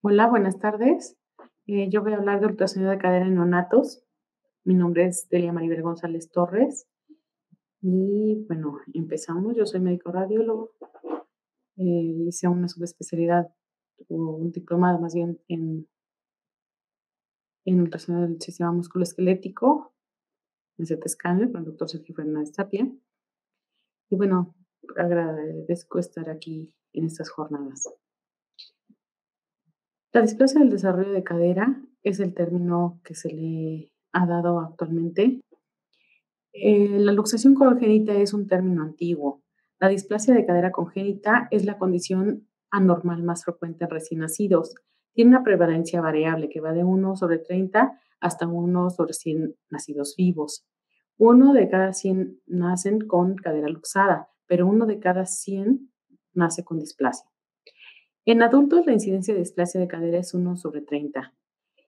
Hola, buenas tardes. Yo voy a hablar de ultrasonido de cadera en neonatos. Mi nombre es Delia Maribel González Torres y bueno, empezamos. Yo soy médico radiólogo. Hice una subespecialidad o un diplomado más bien en ultrasonido del sistema musculoesquelético, en CT scanner con el doctor Sergio Fernández Tapia. Y bueno, agradezco estar aquí en estas jornadas. La displasia del desarrollo de cadera es el término que se le ha dado actualmente. La luxación congénita es un término antiguo. La displasia de cadera congénita es la condición anormal más frecuente en recién nacidos. Tiene una prevalencia variable que va de 1/30 hasta 1/100 nacidos vivos. 1 de cada 100 nacen con cadera luxada, pero 1 de cada 100 nace con displasia. En adultos, la incidencia de displasia de cadera es 1/30.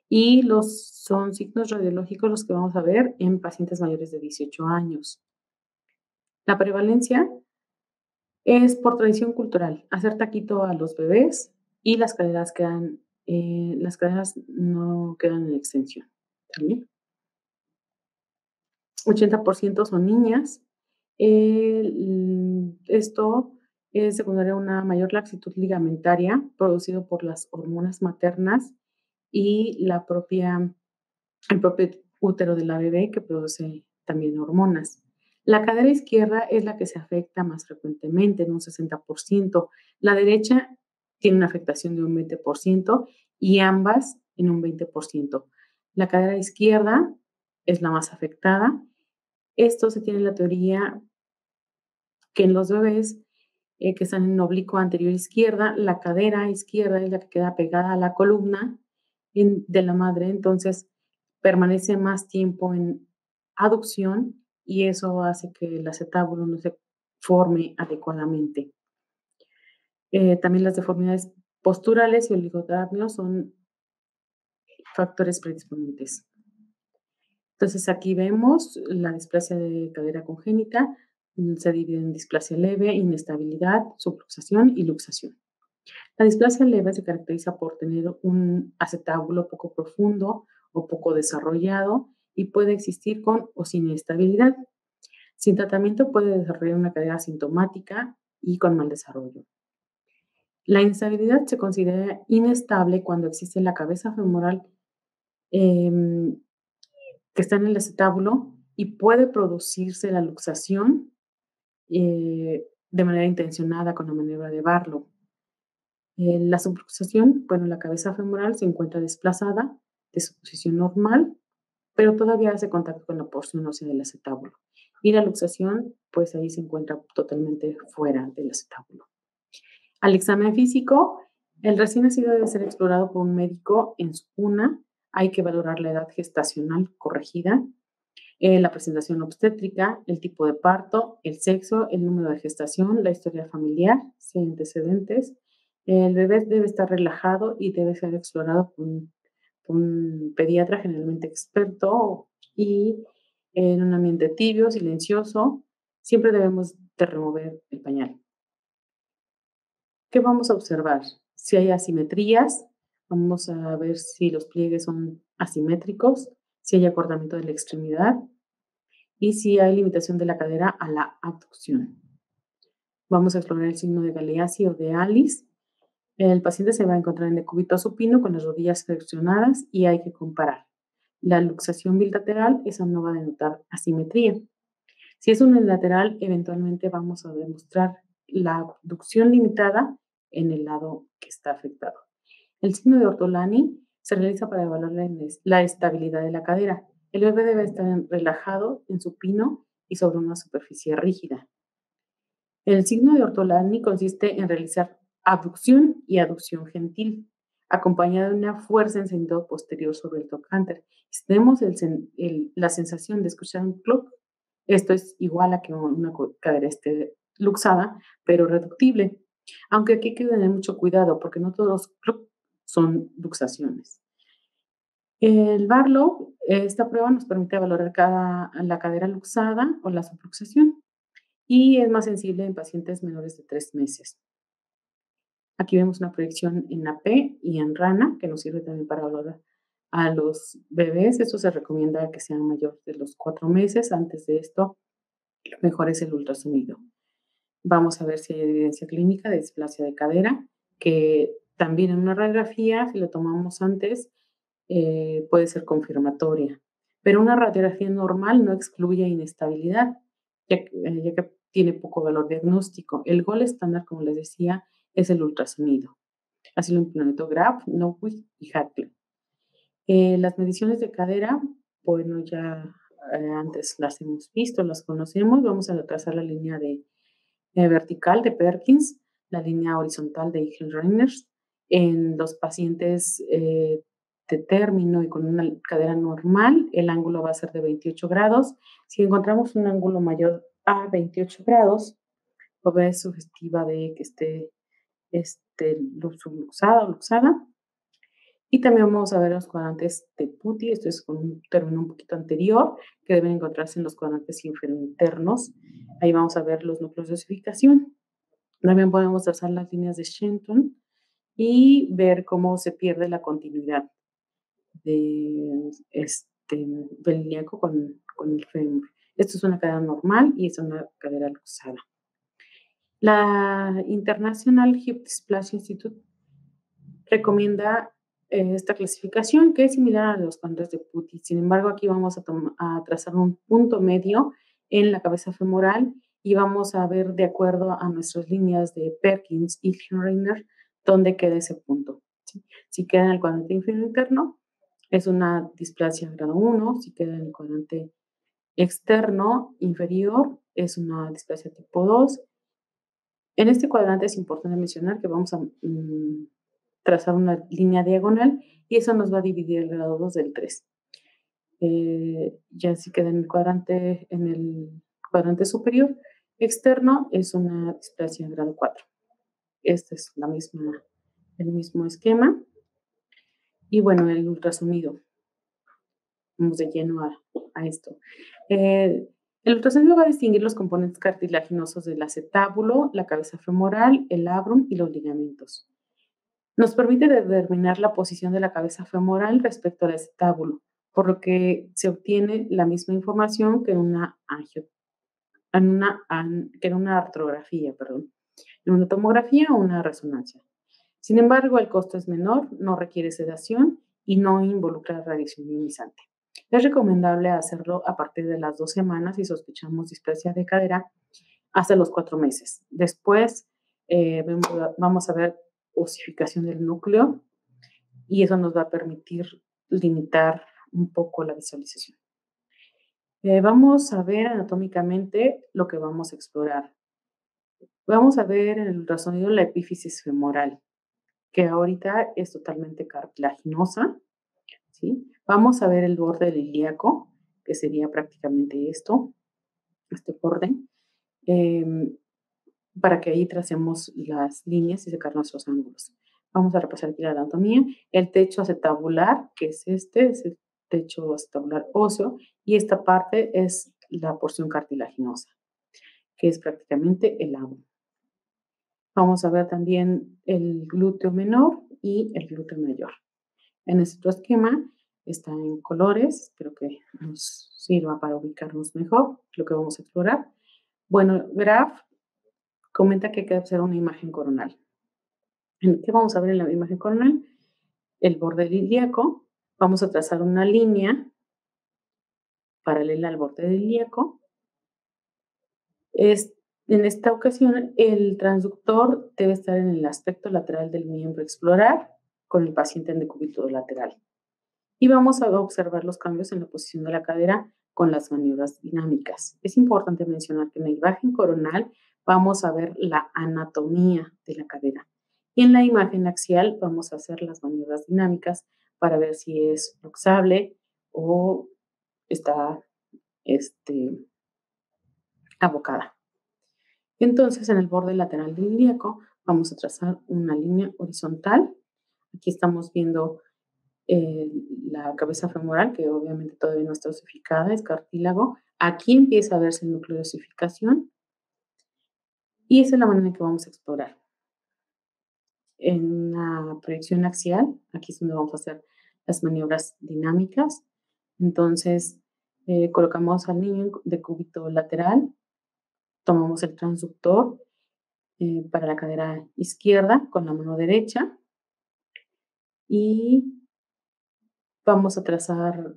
Y son signos radiológicos los que vamos a ver en pacientes mayores de 18 años. La prevalencia es por tradición cultural, hacer taquito a los bebés y las caderas no quedan en extensión. ¿Sí? 80% son niñas. Esto es secundario a una mayor laxitud ligamentaria producido por las hormonas maternas y el propio útero de la bebé que produce también hormonas. La cadera izquierda es la que se afecta más frecuentemente, en un 60%. La derecha tiene una afectación de un 20% y ambas en un 20%. La cadera izquierda es la más afectada. Esto se tiene la teoría que en los bebés que están en oblicuo anterior izquierda, la cadera izquierda es la que queda pegada a la columna de la madre, entonces permanece más tiempo en aducción y eso hace que el acetábulo no se forme adecuadamente. También las deformidades posturales y oligodramios son factores predisponentes. Entonces aquí vemos la displasia de cadera congénita, se divide en displasia leve, inestabilidad, subluxación y luxación. La displasia leve se caracteriza por tener un acetábulo poco profundo o poco desarrollado y puede existir con o sin inestabilidad. Sin tratamiento puede desarrollar una cadera asintomática y con mal desarrollo. La inestabilidad se considera inestable cuando existe la cabeza femoral em, que está en el acetábulo y puede producirse la luxación de manera intencionada con la maniobra de Barlow. La subluxación, bueno, la cabeza femoral se encuentra desplazada de su posición normal, pero todavía hace contacto con la porción ósea del acetábulo. Y la luxación, pues ahí se encuentra totalmente fuera del acetábulo. Al examen físico, el recién nacido debe ser explorado por un médico en su cuna. Hay que valorar la edad gestacional corregida, la presentación obstétrica, el tipo de parto, el sexo, el número de gestación, la historia familiar, si hay antecedentes. El bebé debe estar relajado y debe ser explorado por un pediatra generalmente experto y en un ambiente tibio, silencioso. Siempre debemos de remover el pañal. ¿Qué vamos a observar? Si hay asimetrías, vamos a ver si los pliegues son asimétricos, si hay acortamiento de la extremidad, y si hay limitación de la cadera a la abducción. Vamos a explorar el signo de Galeazzi o de Alice. El paciente se va a encontrar en decúbito supino con las rodillas flexionadas y hay que comparar. La luxación bilateral, esa no va a denotar asimetría. Si es unilateral, eventualmente vamos a demostrar la abducción limitada en el lado que está afectado. El signo de Ortolani se realiza para evaluar la estabilidad de la cadera. El bebé debe estar relajado en supino y sobre una superficie rígida. El signo de Ortolani consiste en realizar abducción y aducción gentil, acompañada de una fuerza en sentido posterior sobre el trocánter. Si tenemos la sensación de escuchar un cloc, esto es igual a que una cadera esté luxada, pero reductible. Aunque aquí hay que tener mucho cuidado porque no todos los cloc son luxaciones. El Barlow, esta prueba nos permite valorar la cadera luxada o la subluxación y es más sensible en pacientes menores de 3 meses. Aquí vemos una proyección en AP y en rana, que nos sirve también para valorar a los bebés. Esto se recomienda que sean mayores de los 4 meses. Antes de esto, lo mejor es el ultrasonido. Vamos a ver si hay evidencia clínica de displasia de cadera, que también en una radiografía, si la tomamos antes, puede ser confirmatoria. Pero una radiografía normal no excluye inestabilidad, ya que tiene poco valor diagnóstico. El gol estándar, como les decía, es el ultrasonido. Así lo implementó Graf, Norwich y Hackler. Las mediciones de cadera, bueno, ya antes las hemos visto, las conocemos. Vamos a trazar la línea vertical de Perkins, la línea horizontal de Hillreiners. En los pacientes de término y con una cadera normal, el ángulo va a ser de 28 grados. Si encontramos un ángulo mayor a 28 grados, es sugestiva de que esté subluxada o luxada. Y también vamos a ver los cuadrantes de Putti, esto es con un término un poquito anterior, que deben encontrarse en los cuadrantes internos. Ahí vamos a ver los núcleos de osificación. También podemos trazar las líneas de Shenton y ver cómo se pierde la continuidad del ilíaco con el fémur. Esto es una cadera normal y es una cadera luxada. La International Hip Dysplasia Institute recomienda esta clasificación, que es similar a los cuadrantes de Putti. Sin embargo, aquí vamos a trazar un punto medio en la cabeza femoral y vamos a ver, de acuerdo a nuestras líneas de Perkins y Hillreiner, dónde queda ese punto. ¿Sí? Si queda en el cuadrante inferior interno, es una displasia grado 1. Si queda en el cuadrante externo inferior, es una displasia tipo 2. En este cuadrante es importante mencionar que vamos a trazar una línea diagonal y eso nos va a dividir el grado 2 del 3. Ya si queda en el cuadrante superior externo, es una displasia grado 4. Este es el mismo esquema. Y bueno, el ultrasonido. Vamos de lleno a esto. El ultrasonido va a distinguir los componentes cartilaginosos del acetábulo, la cabeza femoral, el labrum y los ligamentos. Nos permite determinar la posición de la cabeza femoral respecto al acetábulo, por lo que se obtiene la misma información que en una artrografía, en una tomografía o una resonancia. Sin embargo, el costo es menor, no requiere sedación y no involucra radiación ionizante. Es recomendable hacerlo a partir de las 2 semanas si sospechamos displasia de cadera hasta los 4 meses. Después vamos a ver osificación del núcleo y eso nos va a permitir limitar un poco la visualización. Vamos a ver anatómicamente lo que vamos a explorar. Vamos a ver en el ultrasonido la epífisis femoral, que ahorita es totalmente cartilaginosa, ¿sí? Vamos a ver el borde del ilíaco, que sería prácticamente este borde, para que ahí tracemos las líneas y sacar nuestros ángulos. Vamos a repasar aquí la anatomía. El techo acetabular, que es el techo acetabular óseo, y esta parte es la porción cartilaginosa, que es prácticamente el labio. Vamos a ver también el glúteo menor y el glúteo mayor. En nuestro esquema está en colores, espero que nos sirva para ubicarnos mejor lo que vamos a explorar. Bueno, Graf comenta que hay que hacer una imagen coronal. ¿Qué vamos a ver en la imagen coronal? El borde ilíaco. Vamos a trazar una línea paralela al borde del ilíaco. En esta ocasión, el transductor debe estar en el aspecto lateral del miembro a explorar con el paciente en decúbito lateral. Y vamos a observar los cambios en la posición de la cadera con las maniobras dinámicas. Es importante mencionar que en la imagen coronal vamos a ver la anatomía de la cadera. Y en la imagen axial vamos a hacer las maniobras dinámicas para ver si es fluxable o está abocada. Entonces, en el borde lateral del ilíaco vamos a trazar una línea horizontal. Aquí estamos viendo la cabeza femoral, que obviamente todavía no está osificada, es cartílago. Aquí empieza a verse el núcleo de osificación y esa es la manera en que vamos a explorar. en una proyección axial. Aquí es donde vamos a hacer las maniobras dinámicas. Entonces, colocamos al niño de cúbito lateral, tomamos el transductor para la cadera izquierda con la mano derecha y vamos a trazar,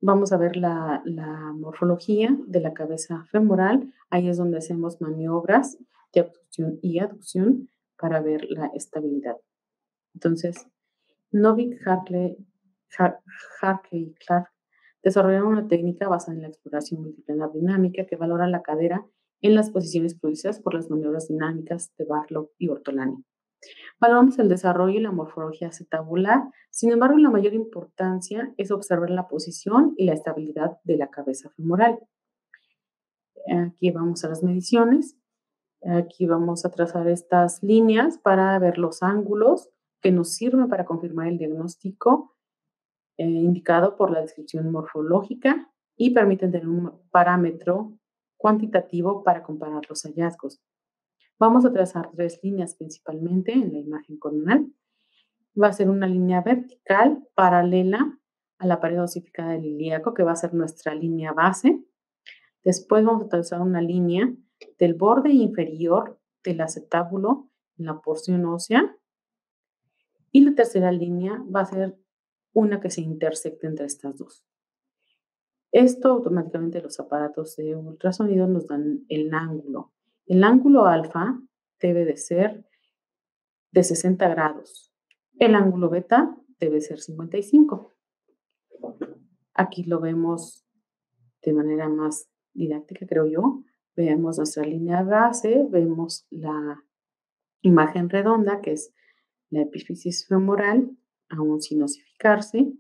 vamos a ver la morfología de la cabeza femoral. Ahí es donde hacemos maniobras de abducción y aducción para ver la estabilidad. Entonces, Novick, Hartley y Clark desarrollaron una técnica basada en la exploración multiplanar dinámica que valora la cadera en las posiciones producidas por las maniobras dinámicas de Barlow y Ortolani. Valoramos el desarrollo y la morfología acetabular, sin embargo, la mayor importancia es observar la posición y la estabilidad de la cabeza femoral. Aquí vamos a las mediciones. Aquí vamos a trazar estas líneas para ver los ángulos que nos sirven para confirmar el diagnóstico indicado por la descripción morfológica y permiten tener un parámetro cuantitativo para comparar los hallazgos. Vamos a trazar 3 líneas principalmente en la imagen coronal. Va a ser una línea vertical paralela a la pared osificada del ilíaco, que va a ser nuestra línea base. Después vamos a trazar una línea del borde inferior del acetábulo en la porción ósea. Y la tercera línea va a ser una que se intersecte entre estas dos. Esto automáticamente los aparatos de ultrasonido nos dan el ángulo. El ángulo alfa debe de ser de 60 grados. El ángulo beta debe ser 55. Aquí lo vemos de manera más didáctica, creo yo. Vemos nuestra línea base, vemos la imagen redonda, que es la epífisis femoral, aún sin osificarse.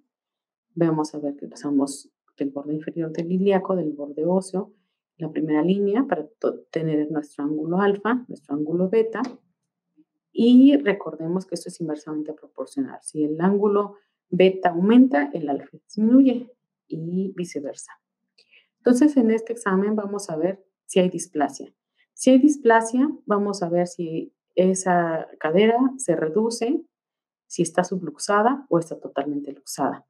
Vamos a ver que pasamos del borde inferior del ilíaco, del borde óseo, la primera línea para tener nuestro ángulo alfa, nuestro ángulo beta. Y recordemos que esto es inversamente proporcional. Si el ángulo beta aumenta, el alfa disminuye y viceversa. Entonces, en este examen vamos a ver si hay displasia. Si hay displasia, vamos a ver si esa cadera se reduce, si está subluxada o está totalmente luxada.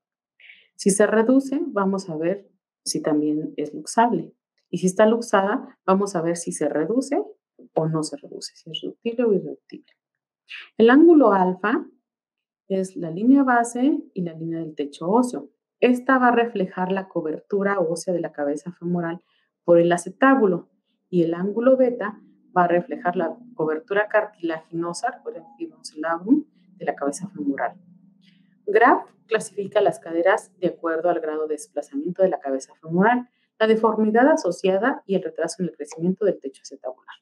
Si se reduce, vamos a ver si también es luxable. Y si está luxada, vamos a ver si se reduce o no se reduce, si es reductible o irreductible. El ángulo alfa es la línea base y la línea del techo óseo. Esta va a reflejar la cobertura ósea de la cabeza femoral por el acetábulo y el ángulo beta va a reflejar la cobertura cartilaginosa, por ejemplo, el labrum de la cabeza femoral. Graf clasifica las caderas de acuerdo al grado de desplazamiento de la cabeza femoral, la deformidad asociada y el retraso en el crecimiento del techo acetabular.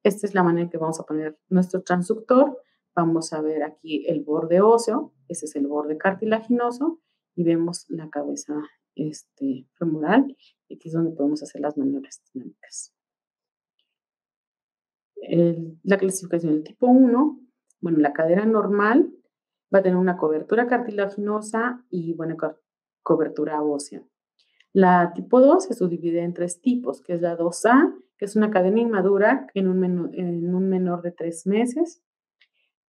Esta es la manera en que vamos a poner nuestro transductor. Vamos a ver aquí el borde óseo, ese es el borde cartilaginoso, y vemos la cabeza femoral, y aquí es donde podemos hacer las maniobras dinámicas. La clasificación del tipo 1, bueno, la cadera normal va a tener una cobertura cartilaginosa y buena cobertura ósea. La tipo 2 se subdivide en 3 tipos, que es la 2A, que es una cadena inmadura en un menor de 3 meses.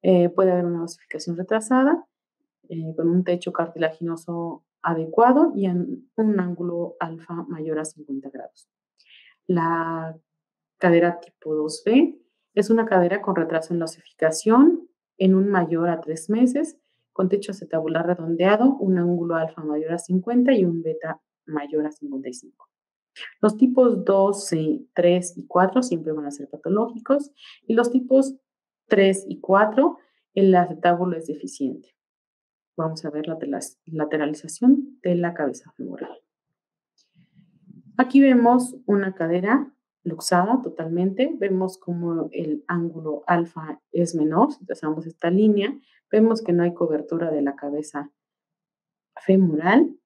Puede haber una osificación retrasada con un techo cartilaginoso adecuado y en un ángulo alfa mayor a 50 grados. La cadera tipo 2B es una cadera con retraso en la osificación en un mayor a 3 meses, con techo acetabular redondeado, un ángulo alfa mayor a 50 y un beta mayor a 55. Los tipos 2, 3 y 4 siempre van a ser patológicos y los tipos 3 y 4 el acetábulo es deficiente. Vamos a ver la lateralización de la cabeza femoral. Aquí vemos una cadera luxada totalmente. Vemos como el ángulo alfa es menor. Si trazamos esta línea, vemos que no hay cobertura de la cabeza femoral.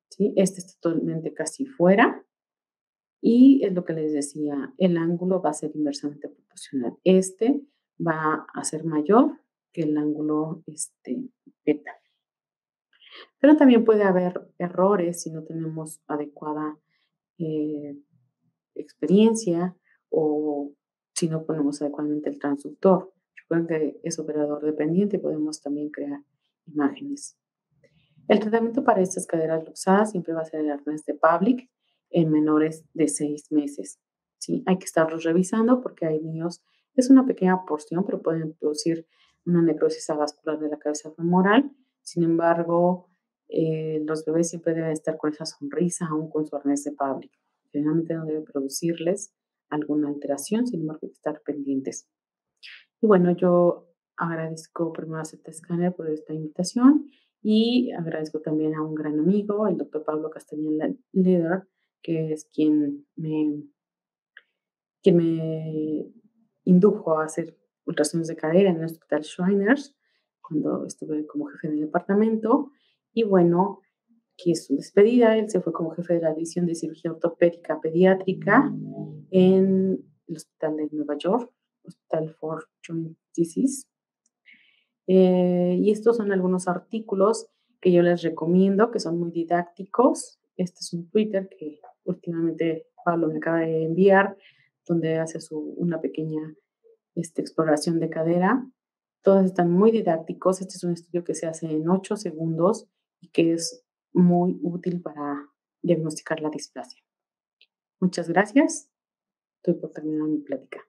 ¿Sí? Este es totalmente casi fuera. Y es lo que les decía, el ángulo va a ser inversamente proporcional. Este va a ser mayor que el ángulo beta. Pero también puede haber errores si no tenemos adecuada experiencia o si no ponemos adecuadamente el transductor. Recuerden que es operador dependiente y podemos también crear imágenes. El tratamiento para estas caderas luxadas siempre va a ser el arnés de Pavlik en menores de 6 meses, ¿sí? Hay que estarlos revisando porque hay niños, es una pequeña porción, pero pueden producir una necrosis avascular de la cabeza femoral. Sin embargo, los bebés siempre deben estar con esa sonrisa, aún con su arnés de Pavlik. Generalmente no debe producirles alguna alteración, sin embargo, hay que estar pendientes. Y bueno, yo agradezco primero a ZT Scanner por esta invitación y agradezco también a un gran amigo, el doctor Pablo Castañeda Leder, que es quien me indujo a hacer ultrasonidos de cadera en el Hospital Shriners cuando estuve como jefe del departamento. Y bueno, que es su despedida. Él se fue como jefe de la división de cirugía ortopédica pediátrica en el Hospital de Nueva York, Hospital for Joint Disease. Y estos son algunos artículos que yo les recomiendo, que son muy didácticos. Este es un Twitter que últimamente Pablo me acaba de enviar, donde hace una pequeña exploración de cadera. Todos están muy didácticos. Este es un estudio que se hace en 8 segundos y que es muy útil para diagnosticar la displasia. Muchas gracias. Estoy por terminar mi plática.